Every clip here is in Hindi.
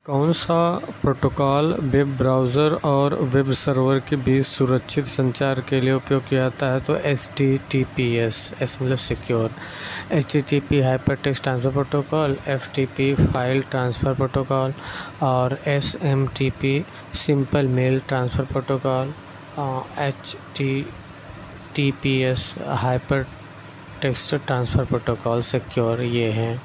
कौन सा प्रोटोकॉल वेब ब्राउज़र और वेब सर्वर के बीच सुरक्षित संचार के लिए उपयोग किया जाता है? तो HTTPS, एस मतलब secure, HTTP hypertext transfer protocol, FTP file transfer protocol और SMTP simple mail transfer protocol, HTTPS hypertext transfer protocol secure. ये हैं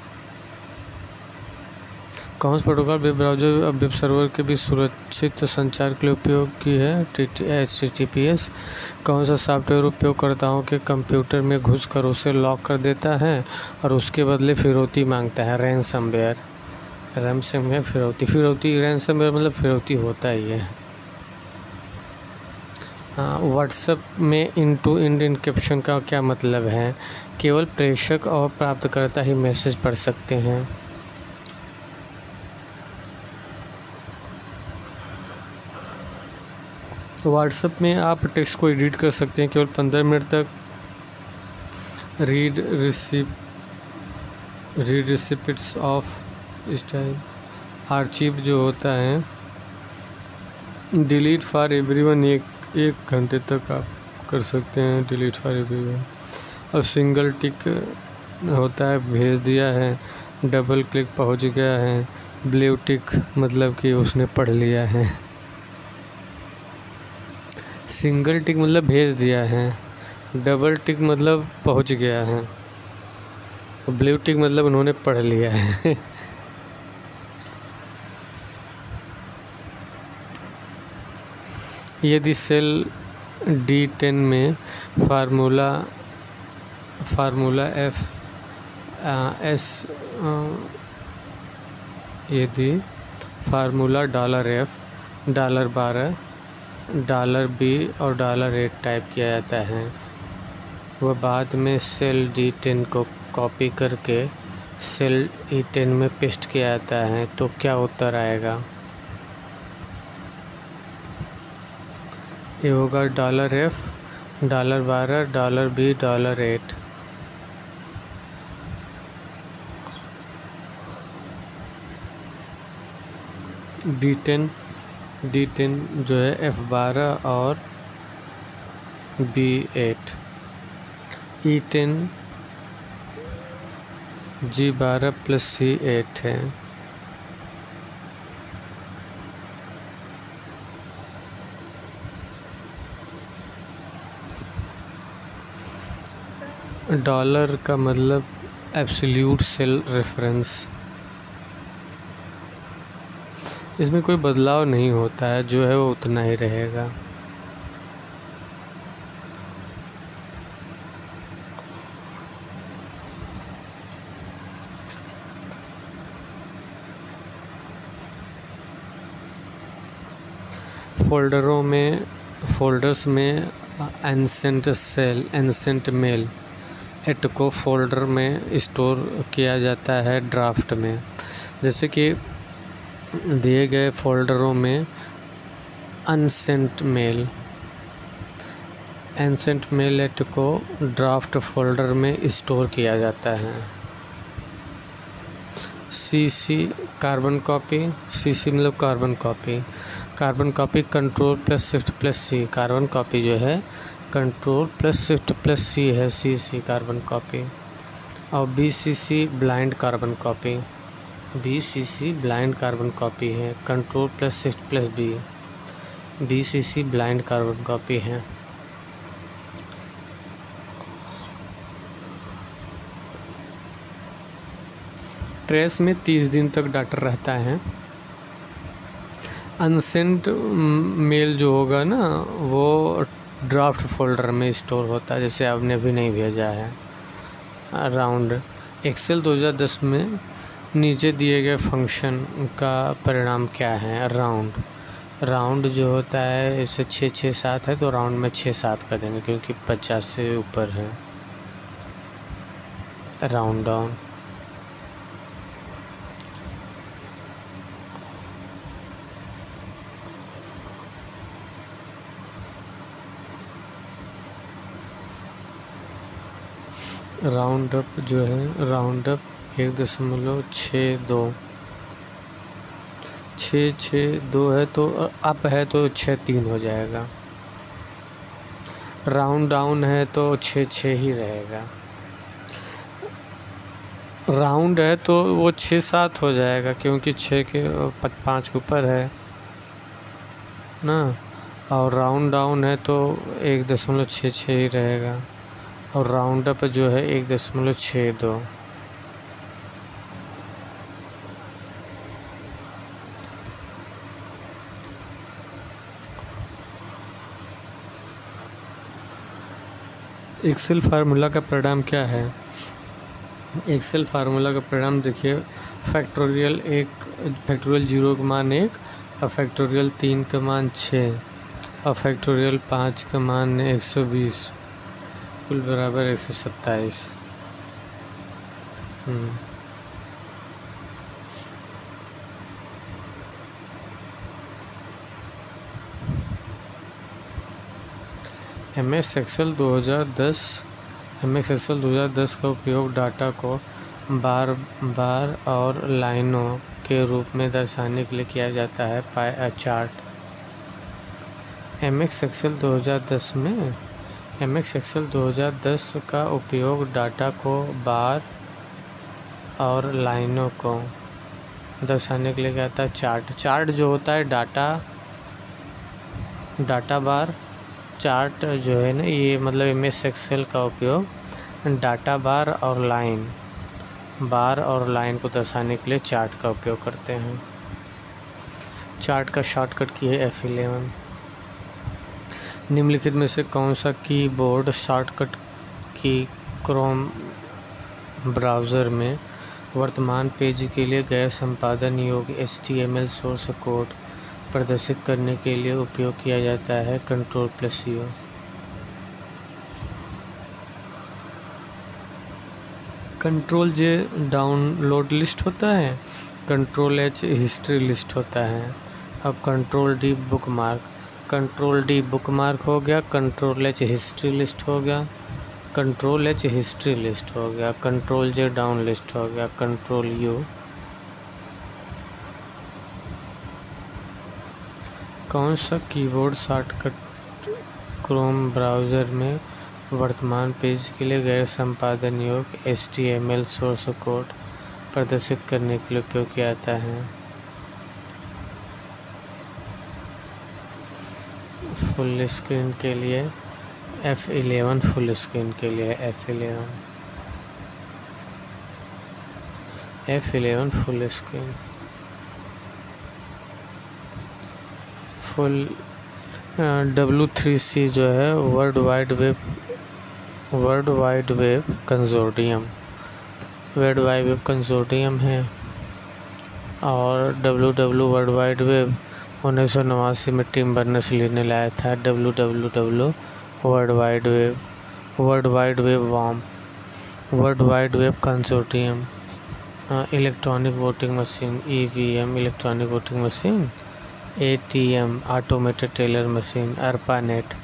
कौन सा प्रोटोकॉल वेब ब्राउज़र और वेब सर्वर के बीच सुरक्षित संचार के लिए उपयोग की है? HTTPS। कौन सा सॉफ्टवेयर उपयोगकर्ताओं के कंप्यूटर में घुसकर उसे लॉक कर देता है और उसके बदले फिरौती मांगता है? रैनसमवेयर फिरौती रैनसमवेयर मतलब फिरौती होता ही है। व्हाट्सएप में इंड टू इंड इनक्रिप्शन का क्या मतलब है? केवल प्रेषक और प्राप्तकर्ता ही मैसेज पढ़ सकते हैं। व्हाट्सएप में आप टेक्स्ट को एडिट कर सकते हैं केवल 15 मिनट तक। Read receipts of style archive जो होता है डिलीट फॉर एवरीवन, एक घंटे तक आप कर सकते हैं डिलीट फॉर एवरीवन। और सिंगल टिक होता है भेज दिया है, डबल क्लिक पहुंच गया है, ब्लू टिक मतलब कि उसने पढ़ लिया है। सिंगल टिक मतलब भेज दिया है, डबल टिक मतलब पहुंच गया है, ब्लू टिक मतलब उन्होंने पढ़ लिया है। यदि सेल D10 में फार्मूला FS यदि फार्मूला $F, $12, $B और $8 टाइप किया जाता है, वह बाद में सेल D10 को कॉपी करके सेल E10 में पेस्ट किया जाता है, तो क्या उत्तर आएगा? ये होगा $F, $12, $B, $8। D10 जो है F12 और B8, E10 G12 plus C8 है। डॉलर का मतलब एब्सोल्यूट सेल रेफरेंस, इसमें कोई बदलाव नहीं होता है, जो है वो उतना ही रहेगा। फोल्डर्स में एंसेंट मेल एट को फोल्डर में स्टोर किया जाता है ड्राफ्ट में। जैसे कि दिए गए फोल्डरों में एंसेंट मेल एट को ड्राफ्ट फोल्डर में स्टोर किया जाता है। CC कार्बन कॉपी, CC मतलब carbon copy control plus shift plus C, carbon copy जो है control plus shift plus C है, CC कार्बन कॉपी। और BCC ब्लाइंड कार्बन कॉपी है, control plus shift plus B, BCC blind carbon copy है। ट्रेस में 30 दिन तक डाटा रहता है। अनसेंट मेल जो होगा ना वो ड्राफ्ट फोल्डर में स्टोर होता है, जैसे आपने अभी नहीं भेजा है। राउंड एक्सेल 2010 में नीचे दिए गए फंक्शन का परिणाम क्या है? राउंड जो होता है इसे 667 है तो राउंड में 67 कर देंगे क्योंकि 50 से ऊपर है। राउंड डाउन राउंड अप जो है 1.62 6 6 2 है तो अप है तो 6 3 हो जाएगा। राउंड डाउन है तो 6 6 ही रहेगा। राउंड है तो वो 6 7 हो जाएगा, क्योंकि 6 के 5 के ऊपर है ना। और राउंड डाउन है तो 1.66 ही रहेगा। और राउंड अप जो है 1.62। एक्सेल फार्मूला का परिणाम क्या है? एक्सेल फार्मूला का परिणाम देखिए, फैक्टोरियल 0 का मान 1 और फैक्टोरियल 3 का मान 6 और फैक्टोरियल 5 का मान 120, कुल बराबर 127। MS एक्सेल 2010 का उपयोग डाटा को बार बार और लाइनों के रूप में दर्शाने के लिए किया जाता है। Pie chart. MS एक्सेल 2010 का उपयोग डाटा को बार और लाइनों को दर्शाने के लिए किया जाता है। चार्ट जो होता है डाटा बार। चार्ट जो है ना, ये मतलब MS एक्सेल का उपयोग डाटा बार और लाइन को दर्शाने के लिए चार्ट का उपयोग करते हैं। चार्ट का शॉर्टकट की है F11। निम्नलिखित में से कौन सा कीबोर्ड शॉर्टकट की क्रोम ब्राउज़र में वर्तमान पेज के लिए गैर संपादन योग्य HTML सोर्स कोड प्रदर्शित करने के लिए उपयोग किया जाता है? Ctrl+U। Ctrl+J डाउनलोड लिस्ट होता है, Ctrl+H हिस्ट्री लिस्ट होता है। अब Ctrl+D बुकमार्क। Ctrl+D बुकमार्क हो गया, Ctrl+H हिस्ट्री लिस्ट हो गया, Ctrl+H हिस्ट्री लिस्ट हो गया, Ctrl+J डाउन लिस्ट हो गया, Ctrl+U। कौन सा कीबोर्ड शॉर्टकट क्रोम ब्राउज़र में वर्तमान पेज के लिए गैर संपादन योग्य HTML सोर्स कोड प्रदर्शित करने के लिए उपयोग किया जाता है? फुल स्क्रीन के लिए F11। फुल स्क्रीन के लिए F11 फुल स्क्रीन। W3C जो है वर्ल्ड वाइड वेब कंसोर्टियम है। और वर्ल्ड वाइड वेब 1989 में टिम बर्नर्स-ली ने लाया था। WWW world wide web consortium. Electronic voting machine EVM electronic voting machine. ATM automated teller machine. ARPANET।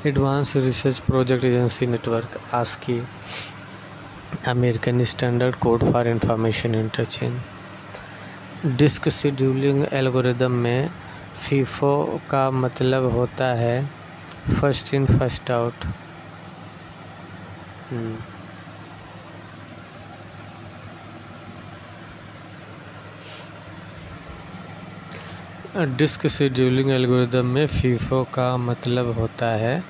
Advance research project agency network. ASCII American standard code for information interchange. Disk scheduling algorithm में FIFO का मतलब होता है first in first out. Disk scheduling algorithm में FIFO का मतलब होता है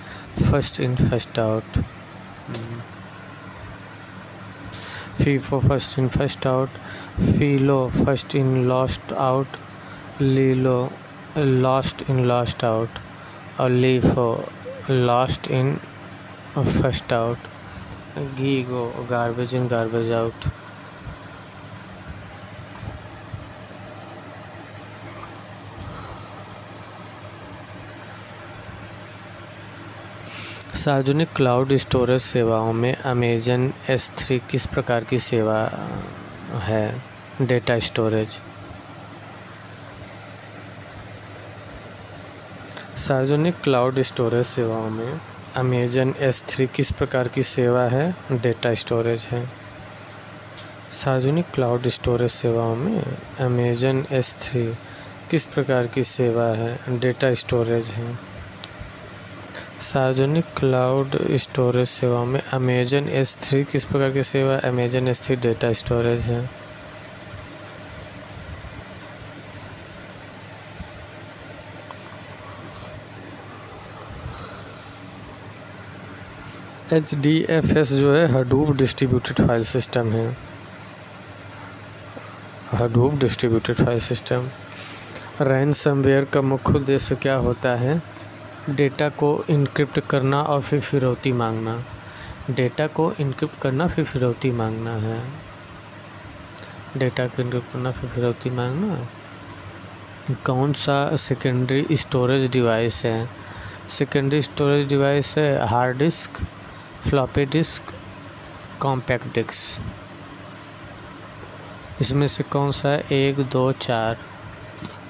first in first out. FIFO first in first out. FILO first in last out. LILO last in last out. और LIFO last in first out. GIGO garbage in garbage out. सार्वजनिक क्लाउड स्टोरेज सेवाओं में अमेजन S3 किस प्रकार की सेवा है? Data storage. सार्वजनिक क्लाउड स्टोरेज सेवाओं में अमेजन S3 किस प्रकार की सेवा है? डेटा स्टोरेज है। सार्वजनिक क्लाउड स्टोरेज सेवाओं में अमेजन S3 किस प्रकार की सेवा है? डेटा स्टोरेज है। सार्वजनिक क्लाउड स्टोरेज सेवाओं में अमेजन S3 किस प्रकार की सेवा? अमेजन S3 डेटा स्टोरेज है। HDFS जो है हडूप डिस्ट्रीब्यूटेड फाइल सिस्टम है। Hadoop distributed file system. Ransomware का मुख्य उद्देश्य क्या होता है? डेटा को इनक्रिप्ट करना और फिर फिरौती मांगना। डेटा को इनक्रिप्ट करना फिर फिरौती मांगना है। डेटा को इनक्रिप्ट करना फिर फिरौती मांगना। कौन सा सेकेंडरी स्टोरेज डिवाइस है? सेकेंडरी स्टोरेज डिवाइस है hard disk, floppy disk, compact disk. इसमें से कौन सा है? 1, 2, 4।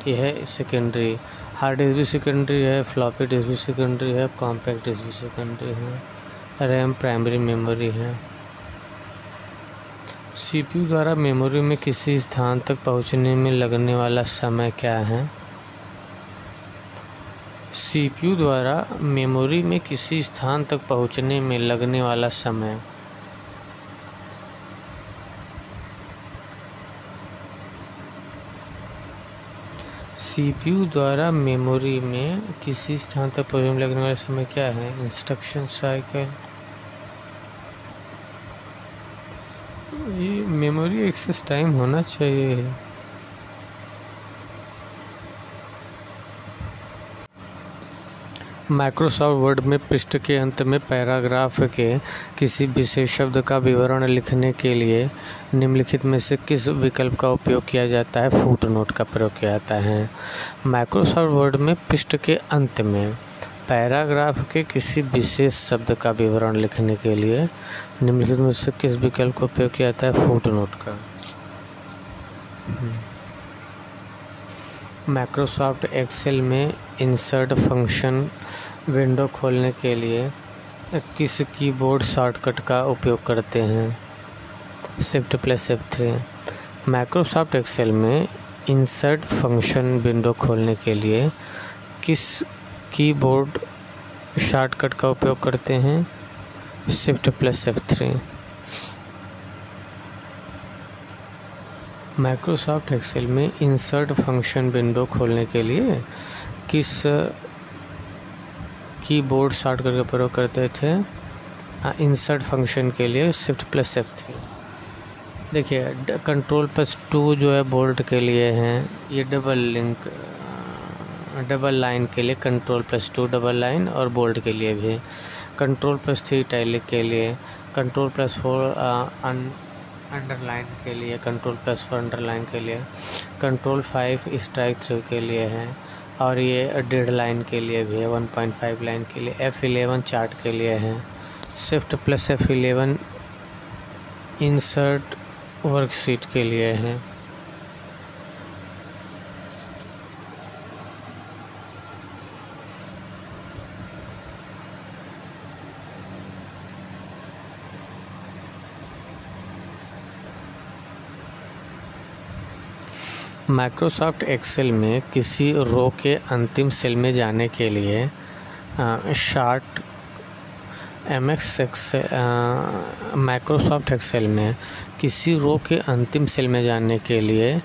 यह है सेकेंडरी। हार्ड डिस्क भी सेकेंडरी है, फ्लॉपी डिस्क भी सेकेंडरी है, कॉम्पैक्ट डिस्क भी सेकेंडरी है। रैम प्राइमरी मेमोरी है। CPU द्वारा मेमोरी में किसी स्थान तक पहुंचने में लगने वाला समय क्या है? CPU द्वारा मेमोरी में किसी स्थान तक पहुंचने में लगने वाला समय CPU द्वारा मेमोरी में किसी स्थान तक पहुंचने में लगने वाला समय क्या है? Instruction cycle. ये मेमोरी एक्सेस टाइम होना चाहिए। माइक्रोसॉफ्ट वर्ड में पृष्ठ के अंत में पैराग्राफ के किसी विशेष शब्द का विवरण लिखने के लिए निम्नलिखित में से किस विकल्प का उपयोग किया जाता है? फुटनोट का प्रयोग किया जाता है। माइक्रोसॉफ्ट वर्ड में पृष्ठ के अंत में पैराग्राफ के किसी विशेष शब्द का विवरण लिखने के लिए निम्नलिखित में से किस विकल्प का उपयोग किया जाता है? फुटनोट का। माइक्रोसॉफ्ट एक्सेल में इंसर्ट फंक्शन विंडो खोलने के लिए किस कीबोर्ड शॉर्टकट का उपयोग करते हैं? Shift+F3। माइक्रोसॉफ्ट एक्सेल में इंसर्ट फंक्शन विंडो खोलने के लिए किस कीबोर्ड शॉर्टकट का उपयोग करते हैं? Shift+F3। माइक्रोसॉफ्ट एक्सेल में इंसर्ट फंक्शन विंडो खोलने के लिए किस कीबोर्ड शॉर्टकट का प्रयोग करते थे? इंसर्ट फंक्शन के लिए Shift+F3। देखिए Ctrl+2 जो है बोल्ड के लिए हैं। ये डबल लाइन के लिए Ctrl+2 डबल लाइन और बोल्ड के लिए भी। Ctrl+3 इटैलिक के लिए, Ctrl+4 अंडरलाइन के लिए, Ctrl+4 अंडरलाइन के लिए, Ctrl+5 स्ट्राइक थ्रू के लिए है और ये 1.5 लाइन के लिए भी है, 1.5 लाइन के लिए। F11 चार्ट के लिए है। Shift+F11 इंसर्ट वर्कशीट के लिए है। माइक्रोसॉफ्ट एक्सेल में किसी रो के अंतिम सेल में जाने के लिए शार्ट माइक्रोसॉफ्ट एक्सेल में किसी रो के अंतिम सेल में जाने के लिए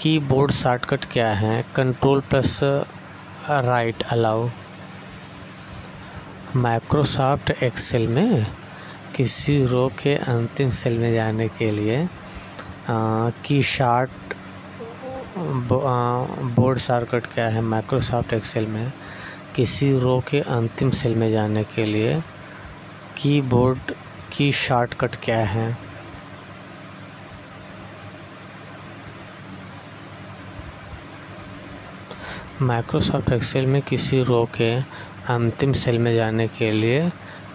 कीबोर्ड शॉर्टकट क्या है? Ctrl+राइट अलाउ। माइक्रोसॉफ्ट एक्सेल में किसी रो के अंतिम सेल में जाने के लिए की शार्ट बोर्ड शॉर्टकट क्या है? माइक्रोसॉफ्ट एक्सेल में किसी रो के अंतिम सेल में जाने के लिए कीबोर्ड की शॉर्टकट क्या है? माइक्रोसॉफ्ट एक्सेल में किसी रो के अंतिम सेल में जाने के लिए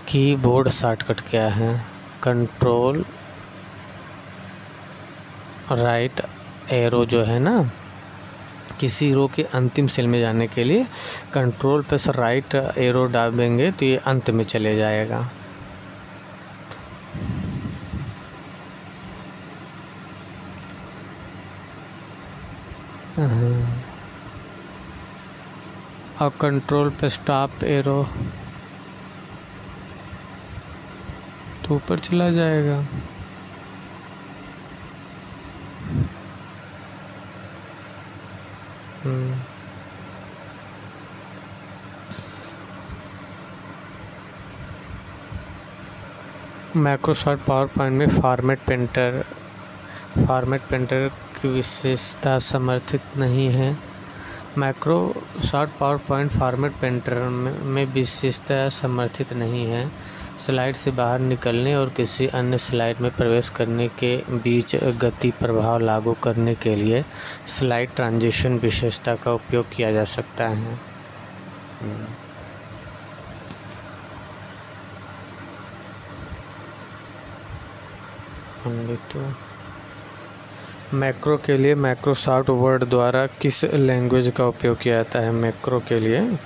कीबोर्ड शॉर्टकट क्या है? कंट्रोल राइट एरो जो है ना, किसी रो के अंतिम सेल में जाने के लिए Ctrl+राइट एरो दाबेंगे तो ये अंत में चले जाएगा। और कंट्रोल पे स्टॉप एरो तो ऊपर चला जाएगा। माइक्रोसॉफ्ट पावर पॉइंट में फॉर्मेट पेंटर की विशेषता समर्थित नहीं है। Microsoft power point format painter में विशेषता समर्थित नहीं है। स्लाइड से बाहर निकलने और किसी अन्य स्लाइड में प्रवेश करने के बीच गति प्रभाव लागू करने के लिए स्लाइड ट्रांजिशन विशेषता का उपयोग किया जा सकता है। मैक्रो के लिए माइक्रोसॉफ्ट वर्ड द्वारा किस लैंग्वेज का उपयोग किया जाता है? मैक्रो के लिए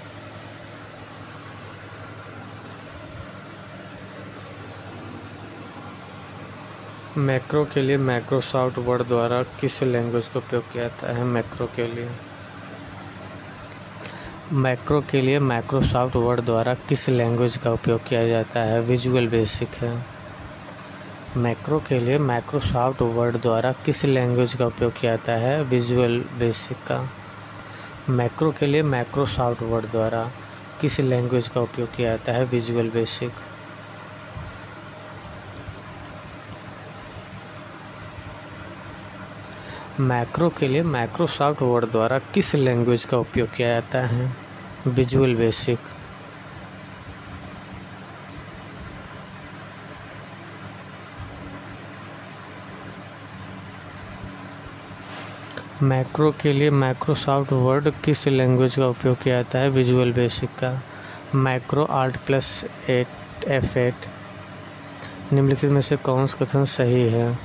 माइक्रोसॉफ्ट वर्ड द्वारा किस लैंग्वेज का उपयोग किया जाता है? मैक्रो के लिए माइक्रोसॉफ्ट वर्ड द्वारा किस लैंग्वेज का उपयोग किया जाता है? विजुअल बेसिक है। मैक्रो के लिए माइक्रोसॉफ्ट वर्ड द्वारा किस लैंग्वेज का उपयोग किया जाता है? विजुअल बेसिक का। मैक्रो के लिए माइक्रोसॉफ्ट वर्ड द्वारा किस लैंग्वेज का उपयोग किया जाता है? Visual basic. मैक्रो के लिए माइक्रोसॉफ्ट वर्ड द्वारा किस लैंग्वेज का उपयोग किया जाता है? Visual basic. मैक्रो के लिए माइक्रोसॉफ्ट वर्ड किस लैंग्वेज का उपयोग किया जाता है? विजुअल बेसिक का। मैक्रो Alt+8 F8 निम्नलिखित में से कौन सा कथन सही है?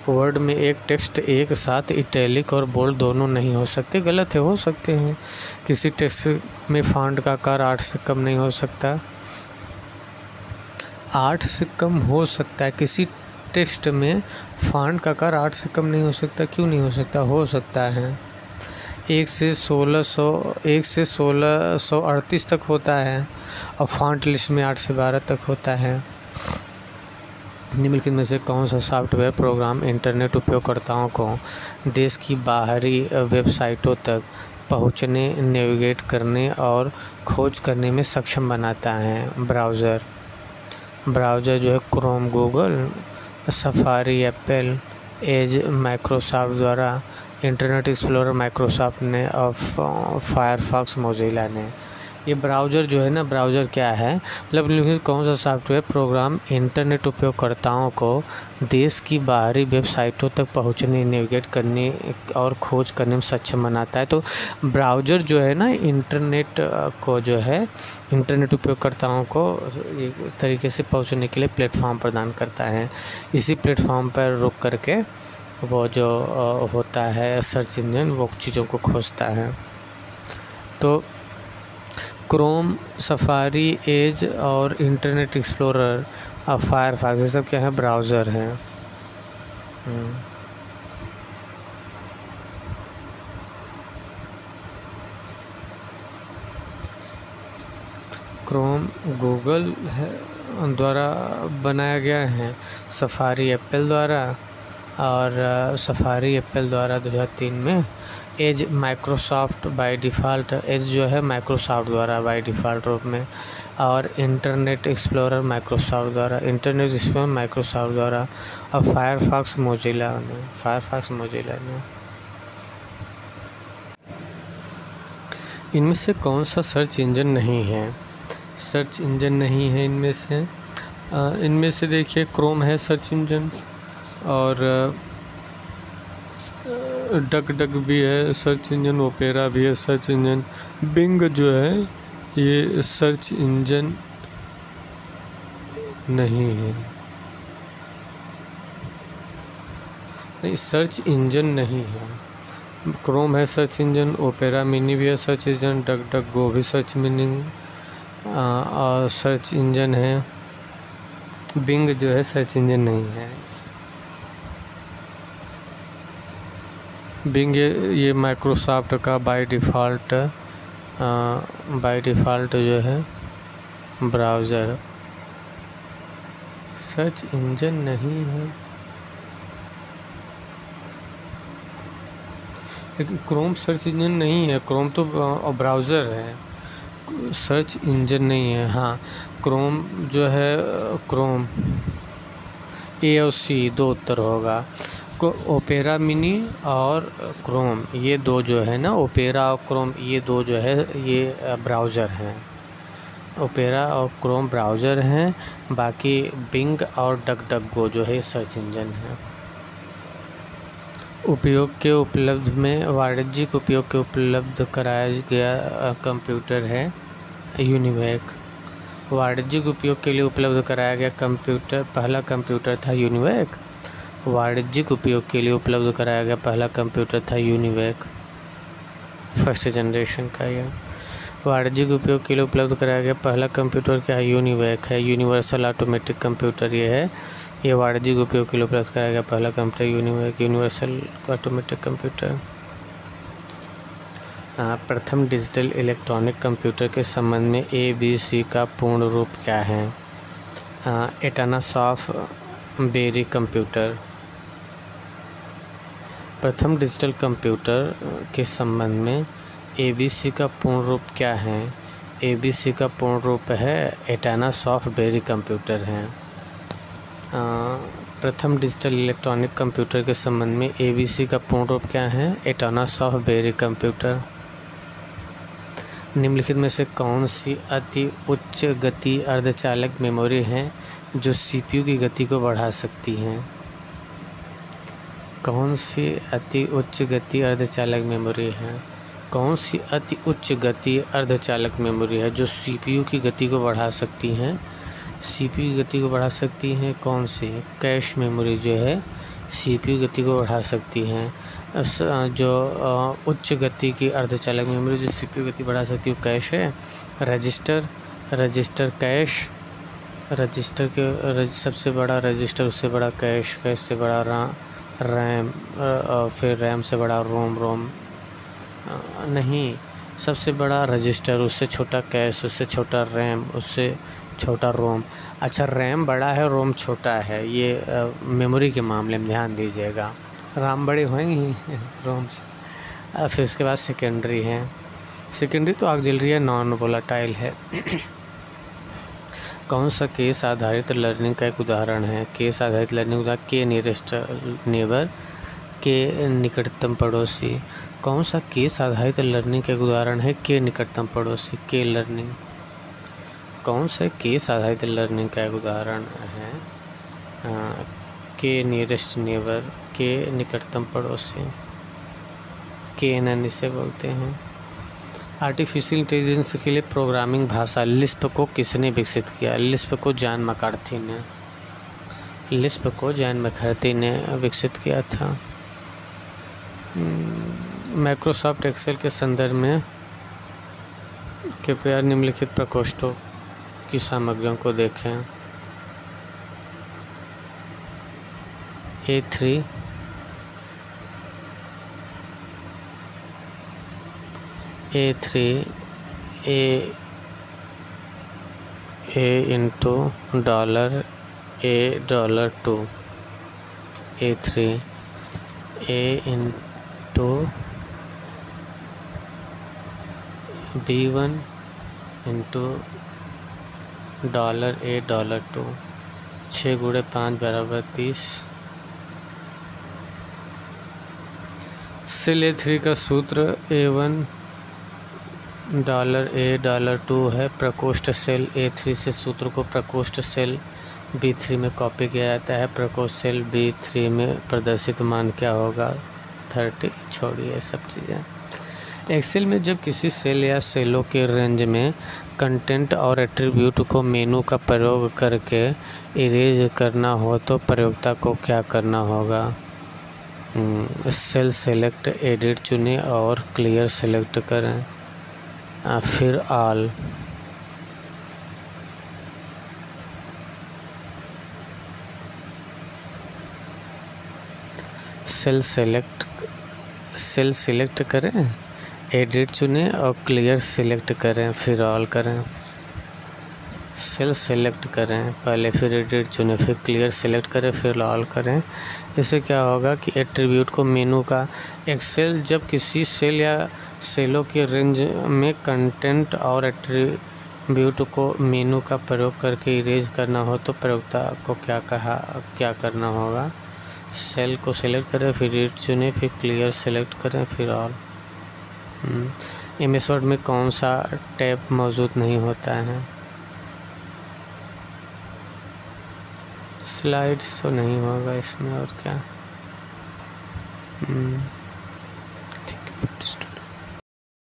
वर्ड में एक टेक्स्ट एक साथ इटैलिक और बोल्ड दोनों नहीं हो सकते। गलत है, हो सकते हैं। किसी टेक्स्ट में फॉन्ट का आकार 8 से कम नहीं हो सकता। 8 से कम हो सकता है। किसी टेक्स्ट में फॉन्ट का आकार 8 से कम नहीं हो सकता। क्यों नहीं हो सकता? हो सकता है। 1 से 1638 तक होता है और फॉन्ट लिस्ट में 8 से 12 तक होता है। निम्नलिखित में से कौन सा सॉफ्टवेयर प्रोग्राम इंटरनेट उपयोगकर्ताओं को देश की बाहरी वेबसाइटों तक पहुंचने, नेविगेट करने और खोज करने में सक्षम बनाता है? ब्राउज़र जो है Chrome Google, Safari Apple, Edge Microsoft द्वारा, इंटरनेट एक्सप्लोरर माइक्रोसॉफ्ट ने और फायरफॉक्स मोजिला ने। ये ब्राउज़र जो है ना, ब्राउज़र क्या है मतलब कौन सा सॉफ्टवेयर प्रोग्राम इंटरनेट उपयोगकर्ताओं को देश की बाहरी वेबसाइटों तक पहुंचने, नेविगेट करने और खोज करने में सक्षम बनाता है। तो ब्राउज़र जो है ना, इंटरनेट को जो है इंटरनेट उपयोगकर्ताओं को एक तरीके से पहुंचने के लिए प्लेटफॉर्म प्रदान करता है। इसी प्लेटफॉर्म पर रुक करके वो जो होता है सर्च इंजन, वो चीज़ों को खोजता है। तो क्रोम, सफारी, एज और इंटरनेट एक्सप्लोरर और फायरफॉक्स, ये सब क्या है? ब्राउज़र हैं। क्रोम गूगल द्वारा बनाया गया है, सफारी एप्पल द्वारा, और सफारी एप्पल द्वारा 2003 में। Edge Microsoft by default, Edge जो है माइक्रोसॉफ्ट द्वारा बाय डिफ़ॉल्ट रूप में, और इंटरनेट एक्सप्लोरर माइक्रोसॉफ्ट द्वारा, इंटरनेट एक्सप्लोरर माइक्रोसॉफ्ट द्वारा, और फायरफॉक्स मोजिला ने। इनमें से कौन सा सर्च इंजन नहीं है? सर्च इंजन नहीं है इनमें से देखिए, क्रोम है सर्च इंजन, और डक भी है सर्च इंजन, ओपेरा भी है सर्च इंजन। बिंग जो है ये सर्च इंजन नहीं है, नहीं सर्च इंजन नहीं है। क्रोम है सर्च इंजन, ओपेरा मिनी भी है सर्च इंजन, डक गो भी सर्च मीनिंग और सर्च इंजन है। बिंग जो है सर्च इंजन नहीं है। बिंग ये माइक्रोसॉफ्ट का बाय डिफ़ॉल्ट जो है ब्राउज़र, सर्च इंजन नहीं है। लेकिन क्रोम सर्च इंजन नहीं है, क्रोम तो ब्राउज़र है, सर्च इंजन नहीं है। हाँ, क्रोम जो है, क्रोम ए और सी दो उत्तर होगा। ओपेरा मिनी और क्रोम, ये दो जो है ना, ओपेरा और क्रोम, ये दो जो है ये ब्राउज़र हैं। ओपेरा और क्रोम ब्राउज़र हैं, बाकी बिंग और डकडकगो जो है सर्च इंजन है। उपयोग के उपलब्ध में वाणिज्यिक उपयोग के उपलब्ध कराया गया कंप्यूटर है यूनिवैक। वाणिज्यिक उपयोग के लिए उपलब्ध कराया गया कंप्यूटर, पहला कंप्यूटर था यूनिवैक। वाणिज्यिक उपयोग के लिए उपलब्ध कराया गया पहला कंप्यूटर था यूनिवैक, फर्स्ट जनरेशन का। यह वाणिज्यिक उपयोग के लिए उपलब्ध कराया गया पहला कंप्यूटर क्या है? यूनिवैक है, यूनिवर्सल ऑटोमेटिक कंप्यूटर ये है। ये वाणिज्यिक उपयोग के लिए उपलब्ध कराया गया पहला computer UNIVAC, universal automatic computer. प्रथम डिजिटल इलेक्ट्रॉनिक कंप्यूटर के संबंध में ABC का पूर्ण रूप क्या है? एटानासॉफ बेरी कंप्यूटर। प्रथम डिजिटल कंप्यूटर के संबंध में ABC का पूर्ण रूप क्या है? ABC का पूर्ण रूप है एटानासॉफ बेरी कंप्यूटर है। प्रथम डिजिटल इलेक्ट्रॉनिक कंप्यूटर के संबंध में ABC का पूर्ण रूप क्या है? एटानासॉफ बेरी कंप्यूटर। निम्नलिखित में से कौन सी अति उच्च गति अर्धचालक मेमोरी है जो CPU की गति को बढ़ा सकती हैं? कौन सी अति उच्च गति अर्धचालक मेमोरी है? कौन सी अति उच्च गति अर्धचालक मेमोरी है जो CPU की गति को बढ़ा सकती हैं? CPU की गति को बढ़ा सकती हैं कौन सी? कैश मेमोरी जो है CPU गति को बढ़ा सकती हैं। जो उच्च गति की अर्धचालक मेमोरी जो CPU गति बढ़ा सकती है वो कैश है। रजिस्टर कैश, रजिस्टर के सबसे बड़ा रजिस्टर, उससे बड़ा कैश, कैश से बड़ा रैम, और फिर रैम से बड़ा रोम नहीं, सबसे बड़ा रजिस्टर, उससे छोटा कैश, उससे छोटा रैम, उससे छोटा रोम। अच्छा, रैम बड़ा है, रोम छोटा है, ये मेमोरी के मामले में ध्यान दीजिएगा। रैम बड़े होंगे रोम से। फिर उसके बाद सेकेंडरी है। सेकेंडरी तो ऑक्सिलरी है, नॉन वोलेटाइल है। कौन सा केस आधारित लर्निंग का एक उदाहरण है? केस आधारित लर्निंग उदाहरण के नियरेस्ट नेबर, के निकटतम पड़ोसी। कौन सा केस आधारित लर्निंग का एक उदाहरण है? के निकटतम पड़ोसी, के लर्निंग। कौन सा केस आधारित लर्निंग का एक उदाहरण है? के नियरेस्ट नेबर, के निकटतम पड़ोसी, KNN इसे बोलते हैं। आर्टिफिशियल इंटेलिजेंस के लिए प्रोग्रामिंग भाषा लिस्प को किसने विकसित किया? लिस्प को जॉन मैकार्थी ने, लिस्प को जॉन मैकार्थी ने विकसित किया था। माइक्रोसॉफ्ट एक्सेल के संदर्भ में कृपया निम्नलिखित प्रकोष्ठों की सामग्रियों को देखें। A3, A into $, $2, A3, A into B1 into $, $2, 6 × 5 = 30। Cell A3 का सूत्र A1 $, $2 है। प्रकोष्ठ सेल A3 से सूत्र को प्रकोष्ठ सेल B3 में कॉपी किया जाता है। प्रकोष्ठ सेल B3 में प्रदर्शित मान क्या होगा? 30। छोड़िए सब चीज़ें। एक्सेल में जब किसी सेल या सेलों के रेंज में कंटेंट और एट्रीब्यूट को मेनू का प्रयोग करके इरेज करना हो तो प्रयोक्ता को क्या करना होगा? सेल सेलेक्ट, एडिट चुनें और क्लियर सेलेक्ट करें, फिर all. Cell select cell select करें, एडिट चुनें और क्लियर सिलेक्ट करें, फिर ऑल करें। सेल सेलेक्ट करें पहले, फिर एडिट चुनें, फिर क्लियर सेलेक्ट करें, फिर ऑल करें। इससे क्या होगा कि एट्रीब्यूट को मेनू का एक्सेल जब किसी सेल या सेलों के रेंज में कंटेंट और एट्रीब्यूट को मेनू का प्रयोग करके इरेज करना हो तो प्रयोगता को क्या करना होगा। सेल को सिलेक्ट करें, फिर एडिट चुनें, फिर क्लियर सेलेक्ट करें, फिर ऑल। एमएस वर्ड में कौन सा टैब मौजूद नहीं होता है? स्लाइड्स तो नहीं होगा इसमें, और क्या। ठीक है।